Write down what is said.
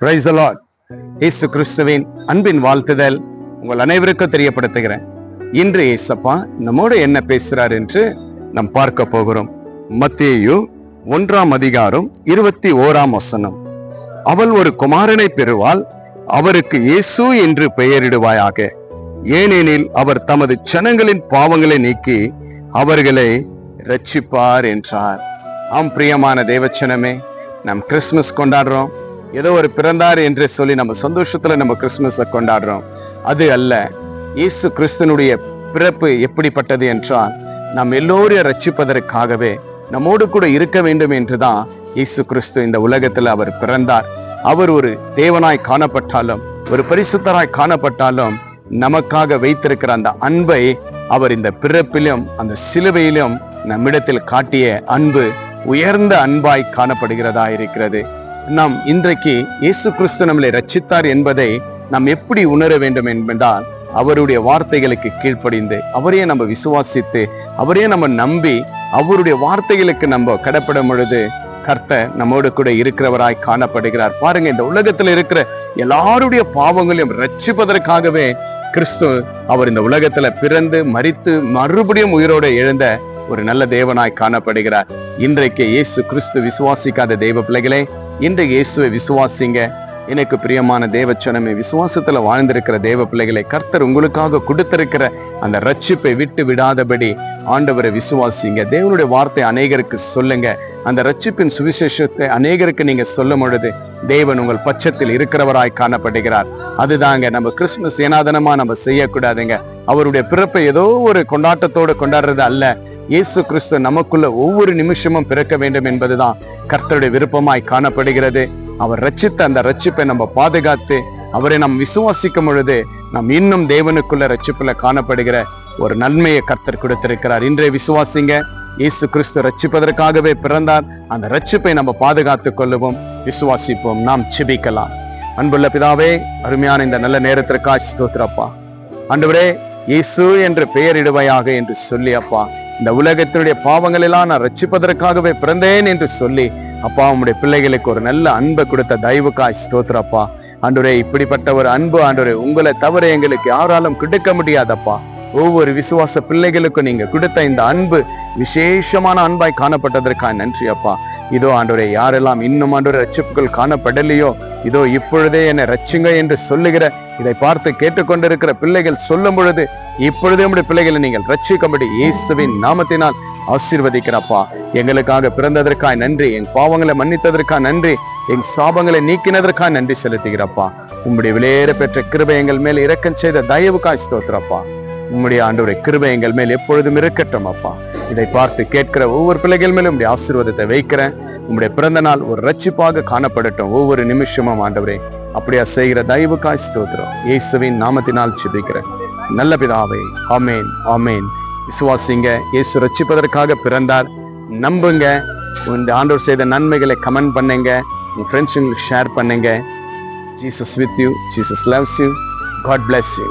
Praise the Lord. இயேசு கிறிஸ்துவின் அன்பின் வாழ்த்துதல் உங்கள் அனைவருக்கும் தெரியப்படுத்துகிறேன். இன்று இயேசப்பா நம்மோடு என்ன பேசுறார் என்று நாம் பார்க்க போகிறோம். மத்தேயு 1:21. அவள் ஒரு குமாரனை பெறுவாள், அவருக்கு இயேசு என்று பெயரிடுவாயாக, ஏனெனில் அவர் தமது ஜனங்களின் பாவங்களை நீக்கி அவர்களை ரட்சிப்பார் என்றார். ஆம் பிரியமான தேவச்சனமே, நாம் கிறிஸ்துமஸ் கொண்டாடுறோம். ஏதோ ஒரு பிறந்தார் என்று சொல்லி நம்ம சந்தோஷத்துல நம்ம கிறிஸ்துமஸை கொண்டாடுறோம். அது அல்ல. இயேசு கிறிஸ்துனுடைய பிறப்பு எப்படிப்பட்டது என்றால், நாம் எல்லோரையும் ரட்சிப்பதற்காகவே நம்மோடு கூட இருக்க வேண்டும் என்றுதான் இயேசு கிறிஸ்து இந்த உலகத்துல அவர் பிறந்தார். அவர் ஒரு தேவனாய் காணப்பட்டாலும், ஒரு பரிசுத்தராய் காணப்பட்டாலும், நமக்காக வைத்திருக்கிற அந்த அன்பை அவர் இந்த பிறப்பிலும் அந்த சிலுவையிலும் நம்மிடத்தில் காட்டிய அன்பு உயர்ந்த அன்பாய் காணப்படுகிறதா இருக்கிறது. நாம் இன்றைக்கு இயேசு கிறிஸ்து நம்மளை ரட்சித்தார் என்பதை நாம் எப்படி உணர வேண்டும் என்பதால், அவருடைய வார்த்தைகளுக்கு கீழ்ப்படிந்து, அவரையே நம்ம விசுவாசித்து, அவரையே நம்ம நம்பி, அவருடைய வார்த்தைகளுக்கு நம்ம கடப்படும் பொழுது கர்த்தர் நம்மோடு கூட இருக்கிறவராய் காணப்படுகிறார். பாருங்க, இந்த உலகத்தில் இருக்கிற எல்லாருடைய பாவங்களையும் ரட்சிப்பதற்காகவே கிறிஸ்து அவர் இந்த உலகத்துல பிறந்து மரித்து மறுபடியும் உயிரோடு எழுந்த ஒரு நல்ல தேவனாய் காணப்படுகிறார். இன்றைக்கு இயேசு கிறிஸ்து விசுவாசிக்காத தேவ பிள்ளைகளே, இன்றைக்கு இயேசுவை விசுவாசிங்க. எனக்கு பிரியமான தேவச்சனமே, விசுவாசத்துல வாழ்ந்திருக்கிற தேவ பிள்ளைகளை, கர்த்தர் உங்களுக்காக கொடுத்திருக்கிற அந்த ரட்சிப்பை விட்டு விடாதபடி ஆண்டவரை விசுவாசிங்க. தேவனுடைய வார்த்தை அநேகருக்கு சொல்லுங்க. அந்த ரட்சிப்பின் சுவிசேஷத்தை அநேகருக்கு நீங்க சொல்லும் பொழுது தேவன் உங்கள் பட்சத்தில் இருக்கிறவராய் காணப்படுகிறார். அதுதாங்க நம்ம கிறிஸ்துமஸ் ஏனாதனமா நம்ம செய்யக்கூடாதுங்க. அவருடைய பிறப்பை ஏதோ ஒரு கொண்டாட்டத்தோடு கொண்டாடுறது அல்ல. இயேசு கிறிஸ்து நமக்குள்ள ஒவ்வொரு நிமிஷமும் பிறக்க வேண்டும் என்பதுதான் கர்த்தருடைய விருப்பமாய் காணப்படுகிறது. அவர் ரட்சித்த அந்த ரட்சிப்பை நம்ம பாதுகாத்து அவரை நாம் விசுவாசிக்கும் பொழுது நாம் இன்னும் தேவனுக்குள்ள ரட்சிப்புல காணப்படுகிற ஒரு நன்மையை கர்த்தர் கொடுத்திருக்கிறார். இன்றைய விசுவாசிங்க. இயேசு கிறிஸ்து ரட்சிப்பதற்காகவே பிறந்தார். அந்த ரட்சிப்பை நம்ம பாதுகாத்துக் கொள்ளுவோம், விசுவாசிப்போம். நாம் ஜெபிக்கலாம். அன்புள்ள பிதாவே, அருமையான இந்த நல்ல நேரத்திற்காக ஸ்தோத்திரப்பா. ஆண்டவரே, இயேசு என்று பெயரிடுவாயாக என்று சொல்லி அப்பா, இந்த உலகத்தினுடைய பாவங்கள் எல்லாம் நான் ரட்சிப்பதற்காகவே பிறந்தேன் என்று சொல்லி அப்பா, உங்களுடைய பிள்ளைகளுக்கு ஒரு நல்ல அன்பை கொடுத்த தயவுக்காய் ஸ்தோத்திரப்பா. ஆண்டவரே, இப்படிப்பட்ட ஒரு அன்பு ஆண்டவரே உங்களை தவிர எங்களுக்கு யாராலும் கிடைக்க முடியாதப்பா. ஒவ்வொரு விசுவாச பிள்ளைகளுக்கும் நீங்க கொடுத்த இந்த அன்பு விசேஷமான அன்பாய் காணப்பட்டதற்காக நன்றி அப்பா. இதோ ஆண்டவரே, யாரெல்லாம் இன்னும் ஆண்டவரே ரட்சிப்புகள் காணப்படலையோ, இதோ இப்பொழுதே என்னை ரட்சிங்க என்று சொல்லுகிற இதை பார்த்து கேட்டுக்கொண்டிருக்கிற பிள்ளைகள் சொல்லும் பொழுது இப்பொழுதே உடைய பிள்ளைகளை நீங்கள் ரட்சிக்கும்படி இயேசுவின் நாமத்தினால் ஆசீர்வதிக்கிறப்பா. எங்களுக்காக பிறந்ததற்காக நன்றி, என் பாவங்களை மன்னித்ததற்காக நன்றி, என் சாபங்களை நீக்கினதற்காக நன்றி செலுத்துகிறப்பா. உம்முடைய விலையேற பெற்ற கிருபை எங்கள் மேல் இரக்கம் செய்த தயவுக்காய் ஸ்தோத்திரப்பா. உம்முடைய ஆண்டவருடைய கிருபை எங்கள் மேல் எப்பொழுதும் இருக்கட்டும் அப்பா. இதை பார்த்து கேட்கிற ஒவ்வொரு பிள்ளைகள் மேலும் உடைய ஆசீர்வாதத்தை வைக்கிறேன். உம்முடைய பிறந்த நாள் ஒரு ரட்சிப்பாக காணப்படட்டும் ஒவ்வொரு நிமிஷமும் ஆண்டவரே. அப்படியா செய்கிற தயவுக்காய் ஸ்தோத்திரம். இயேசுவின் நாமத்தினால் ஜெபிக்கிறேன் நல்ல பிதாவே, ஆமேன், ஆமேன். விசுவாசிங்க. இயேசு ரட்சிப்பதற்காக பிறந்தார். நம்புங்க. இந்த ஆண்டவர் செய்த நன்மைகளை கமெண்ட் பண்ணுங்க, உங்க ஃப்ரெண்ட்ஸுங்களுக்கு ஷேர் பண்ணுங்க. Jesus with you. Jesus loves you. God bless you.